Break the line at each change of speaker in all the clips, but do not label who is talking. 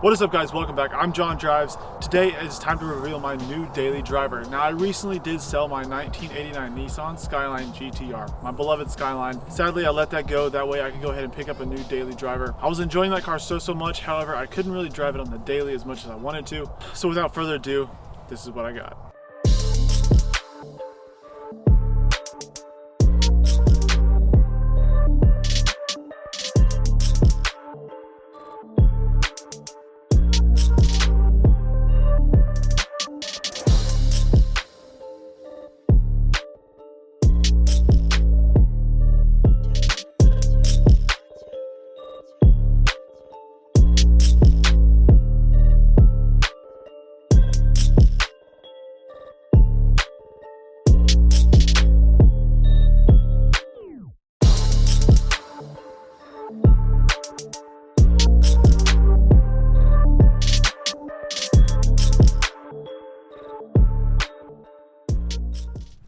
What is up, guys? Welcome back. I'm John Drives. Today it's time to reveal my new daily driver. Now, I recently did sell my 1989 Nissan SKYLINE GTR, my beloved SKYLINE. Sadly, I let that go. That way I could go ahead and pick up a new daily driver. I was enjoying that car so much. However, I couldn't really drive it on the daily as much as I wanted to. So without further ado, this is what I got.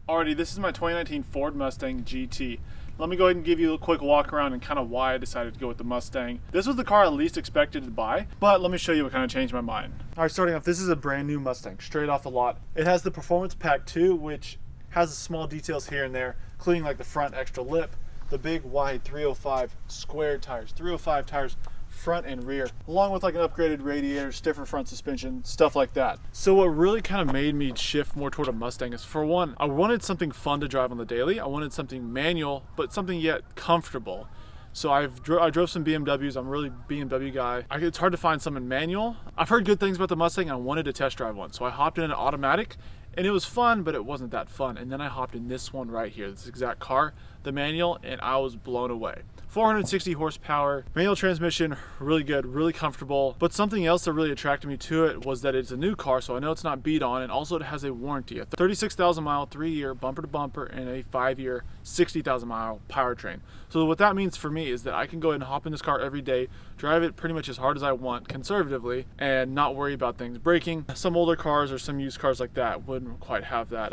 Alrighty, this is my 2019 Ford Mustang GT. Let me go ahead and give you a quick walk around and kind of why I decided to go with the Mustang. This was the car I least expected to buy, but let me show you what kind of changed my mind. Alright, starting off, this is a brand new Mustang, straight off the lot. It has the Performance Pack 2, which has small details here and there, including like the front extra lip, the big wide 305 square tires, 305 tires, front and rear, along with like an upgraded radiator, stiffer front suspension, stuff like that. So what really kind of made me shift more toward a Mustang is, for one, I wanted something fun to drive on the daily. I wanted something manual, but something yet comfortable. So I drove some BMWs. I'm a really BMW guy. It's hard to find some in manual. I've heard good things about the Mustang. I wanted to test drive one. So I hopped in an automatic and it was fun, but it wasn't that fun. And then I hopped in this one right here, this exact car, the manual, and I was blown away. 460 horsepower, manual transmission, really good, really comfortable. But something else that really attracted me to it was that it's a new car, so I know it's not beat on, and also it has a warranty, a 36,000 mile, 3-year bumper to bumper, and a 5-year, 60,000 mile powertrain. So what that means for me is that I can go ahead and hop in this car every day, drive it pretty much as hard as I want, conservatively, and not worry about things breaking. Some older cars or some used cars like that wouldn't quite have that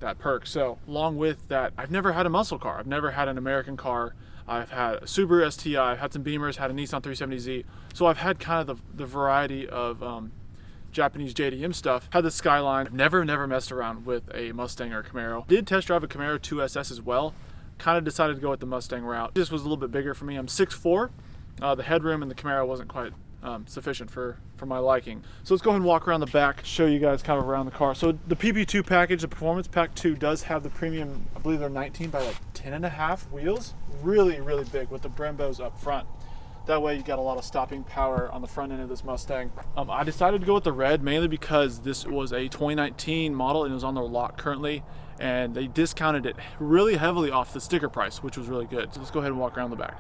that perk. So along with that, I've never had a muscle car. I've never had an American car. I've had a Subaru STI, I've had some Beamers, had a Nissan 370Z. So I've had kind of the variety of Japanese JDM stuff. Had the SKYLINE. I've never messed around with a Mustang or a Camaro. Did test drive a Camaro 2SS as well. Kind of decided to go with the Mustang route. This was a little bit bigger for me. I'm 6'4". The headroom in the Camaro wasn't quite sufficient for my liking. So let's go ahead and walk around the back, show you guys kind of around the car. So the PP2 package, the Performance Pack 2, does have the premium, I believe they're 19 by like 10.5 wheels. Really big with the Brembos up front. That way you got a lot of stopping power on the front end of this Mustang. I decided to go with the red mainly because this was a 2019 model and it was on their lot currently, and they discounted it really heavily off the sticker price, which was really good. So let's go ahead and walk around the back.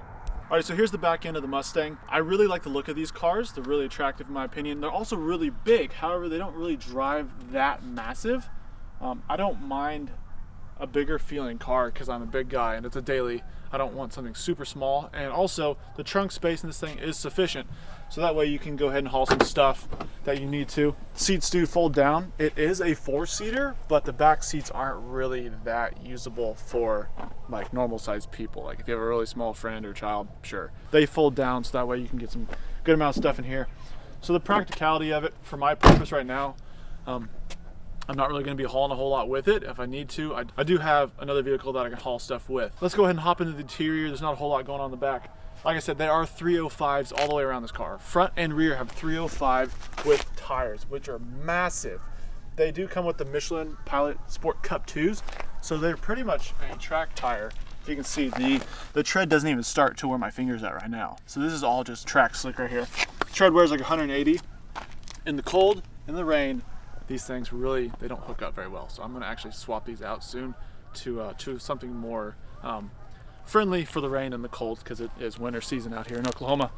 All right, so here's the back end of the Mustang. I really like the look of these cars. They're really attractive in my opinion. They're also really big. However, they don't really drive that massive. I don't mind a bigger feeling car because I'm a big guy and it's a daily. I don't want something super small. And also the trunk space in this thing is sufficient. So that way you can go ahead and haul some stuff that you need to. Seats do fold down. It is a 4-seater, but the back seats aren't really that usable for like normal sized people. Like if you have a really small friend or child, sure. They fold down so that way you can get some good amount of stuff in here. So the practicality of it for my purpose right now, I'm not really going to be hauling a whole lot with it. If I need to, I do have another vehicle that I can haul stuff with. Let's go ahead and hop into the interior. There's not a whole lot going on in the back. Like I said, there are 305s all the way around this car. Front and rear have 305 with tires, which are massive. They do come with the Michelin Pilot Sport Cup 2s, so they're pretty much a track tire. If you can see, the tread doesn't even start to where my finger's at right now. So this is all just track slick right here. Tread wears like 180. In the cold, in the rain, these things really, they don't hook up very well. So I'm gonna actually swap these out soon to something more friendly for the rain and the cold, because it is winter season out here in Oklahoma.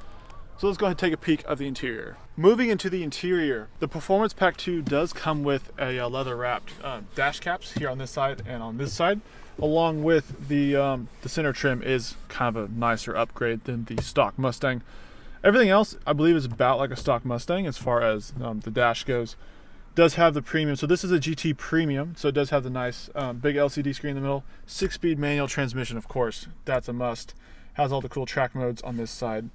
So let's go ahead and take a peek of the interior. Moving into the interior, the Performance Pack 2 does come with a leather wrapped dash caps here on this side and on this side, along with the center trim is kind of a nicer upgrade than the stock Mustang. Everything else I believe is about like a stock Mustang as far as the dash goes. Does have the premium, so this is a GT Premium, so it does have the nice big LCD screen in the middle. 6-speed manual transmission, of course, that's a must. Has all the cool track modes on this side.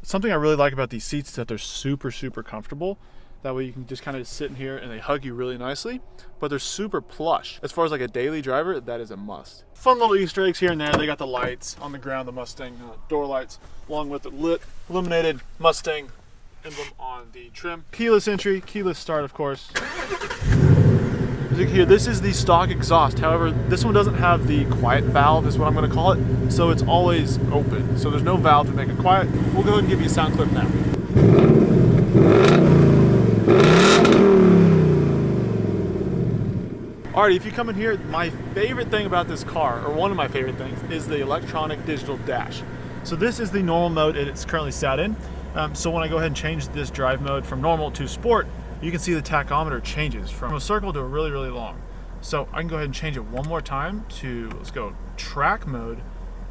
Something I really like about these seats is that they're super, super comfortable. That way you can just kind of sit in here and they hug you really nicely, but they're super plush. As far as like a daily driver, that is a must. Fun little Easter eggs here and there. They got the lights on the ground, the Mustang door lights, along with the lit, illuminated Mustang emblem on the trim. Keyless entry, keyless start, of course. Here, this is the stock exhaust. However, this one doesn't have the quiet valve, is what I'm going to call it. So it's always open. So there's no valve to make it quiet. We'll go ahead and give you a sound clip now. Alrighty, if you come in here, my favorite thing about this car, or one of my favorite things, is the electronic digital dash. So this is the normal mode it's currently sat in. So when I go ahead and change this drive mode from normal to sport, you can see the tachometer changes from a circle to a really, really long. So I can go ahead and change it one more time to, let's go track mode,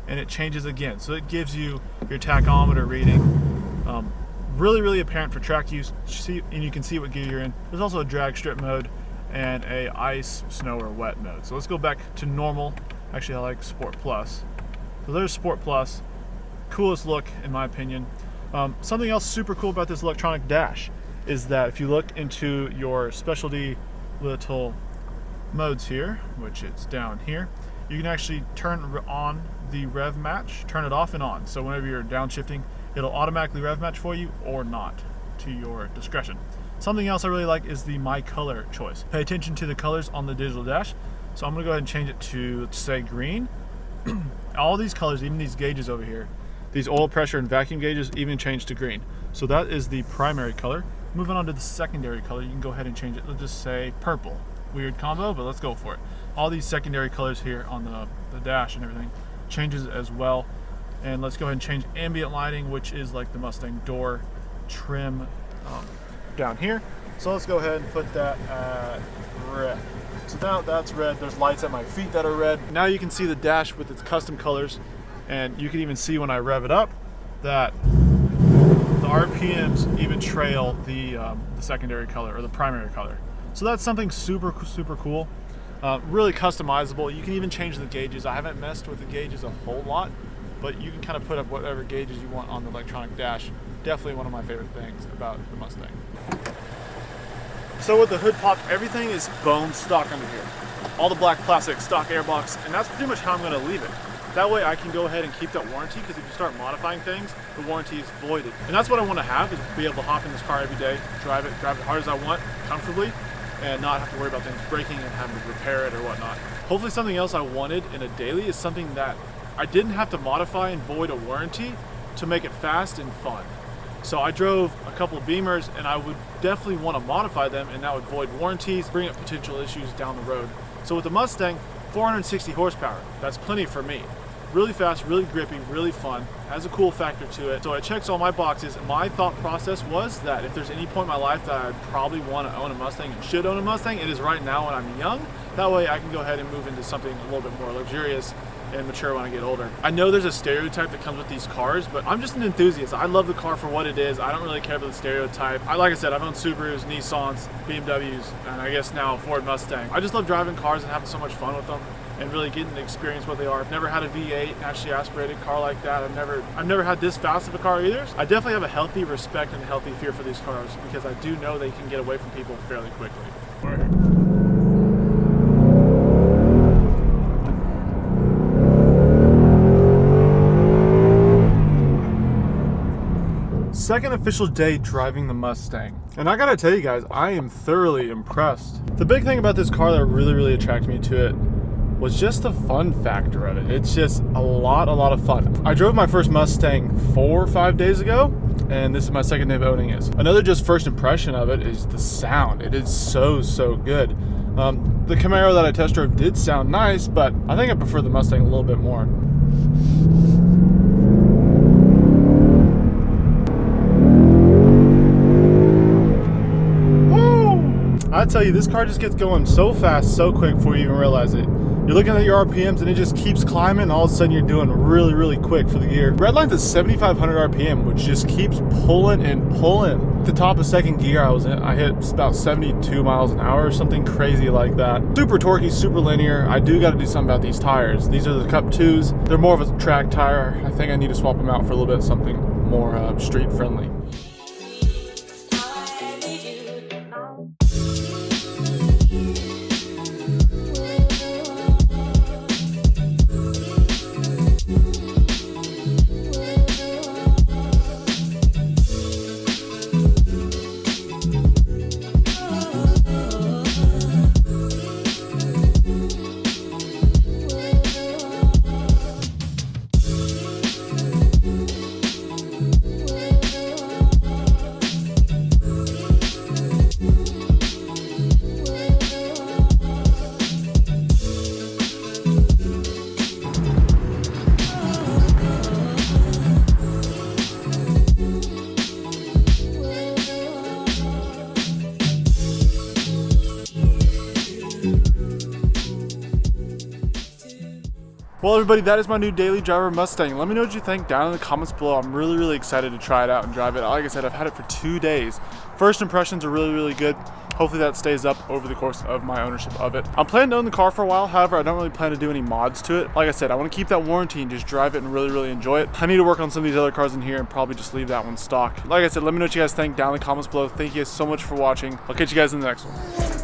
and it changes again. So it gives you your tachometer reading. Really, really apparent for track use. And you can see what gear you're in. There's also a drag strip mode and a ice, snow, or wet mode. So let's go back to normal. Actually, I like Sport Plus. So there's Sport Plus. Coolest look, in my opinion. Something else super cool about this electronic dash is that if you look into your specialty little modes here, which it's down here, you can actually turn on the rev match, turn it off and on. So whenever you're downshifting, it'll automatically rev match for you or not, to your discretion. Something else I really like is the My Color choice. Pay attention to the colors on the digital dash. So I'm gonna go ahead and change it to, let's say, green. All these colors, even these gauges over here, these oil pressure and vacuum gauges even change to green. So that is the primary color. Moving on to the secondary color, you can go ahead and change it. Let's just say purple. Weird combo, but let's go for it. All these secondary colors here on the dash and everything changes as well. And let's go ahead and change ambient lighting, which is like the Mustang door trim down here. So let's go ahead and put that at red. So now that's red. There's lights at my feet that are red. Now you can see the dash with its custom colors, and you can even see when I rev it up that the RPMs even trail the secondary color or the primary color. So that's something super, super cool. Really customizable. You can even change the gauges. I haven't messed with the gauges a whole lot, but you can kind of put up whatever gauges you want on the electronic dash. Definitely one of my favorite things about the Mustang. So with the hood pop, everything is bone stock under here. All the black plastic, stock airbox, and that's pretty much how I'm going to leave it. That way I can go ahead and keep that warranty, because if you start modifying things, the warranty is voided. And that's what I want to have, is be able to hop in this car every day, drive it hard as I want, comfortably, and not have to worry about things breaking and having to repair it or whatnot. Hopefully something else I wanted in a daily is something that I didn't have to modify and void a warranty to make it fast and fun. So I drove a couple of Beamers, and I would definitely want to modify them, and that would void warranties, bring up potential issues down the road. So with the Mustang, 460 horsepower, that's plenty for me. Really fast, really grippy, really fun, has a cool factor to it. So it checks all my boxes. My thought process was that if there's any point in my life that I'd probably want to own a Mustang and should own a Mustang, it is right now when I'm young. That way I can go ahead and move into something a little bit more luxurious and mature when I get older. I know there's a stereotype that comes with these cars, but I'm just an enthusiast. I love the car for what it is. I don't really care about the stereotype. Like I said, I've owned Subarus, Nissans, BMWs, and I guess now a Ford Mustang. I just love driving cars and having so much fun with them, and really getting to experience what they are. I've never had a V8 actually aspirated car like that. I've never had this fast of a car either. I definitely have a healthy respect and a healthy fear for these cars, because I do know they can get away from people fairly quickly. Second official day driving the Mustang. And I gotta tell you guys, I am thoroughly impressed. The big thing about this car that really attracted me to it was just the fun factor of it. It's just a lot of fun. I drove my first Mustang 4 or 5 days ago, and this is my second day of owning it. Another just first impression of it is the sound. It is so good. The Camaro that I test drove did sound nice, but I think I prefer the Mustang a little bit more. I tell you, this car just gets going so fast, so quick before you even realize it. You're looking at your RPMs and it just keeps climbing, and all of a sudden you're doing really quick for the gear. Redline's at 7,500 RPM, which just keeps pulling and pulling. At the top of second gear I hit about 72 miles an hour or something crazy like that. Super torquey, super linear. I do got to do something about these tires. These are the Cup 2s. They're more of a track tire. I think I need to swap them out for a little bit of something more street friendly. Well, everybody, that is my new daily driver Mustang. Let me know what you think down in the comments below. I'm really excited to try it out and drive it. Like I said, I've had it for 2 days. First impressions are really good. Hopefully that stays up over the course of my ownership of it. I'm planning to own the car for a while. However, I don't really plan to do any mods to it. Like I said, I want to keep that warranty and just drive it and really enjoy it. I need to work on some of these other cars in here and probably just leave that one stock. Like I said, let me know what you guys think down in the comments below. Thank you guys so much for watching. I'll catch you guys in the next one.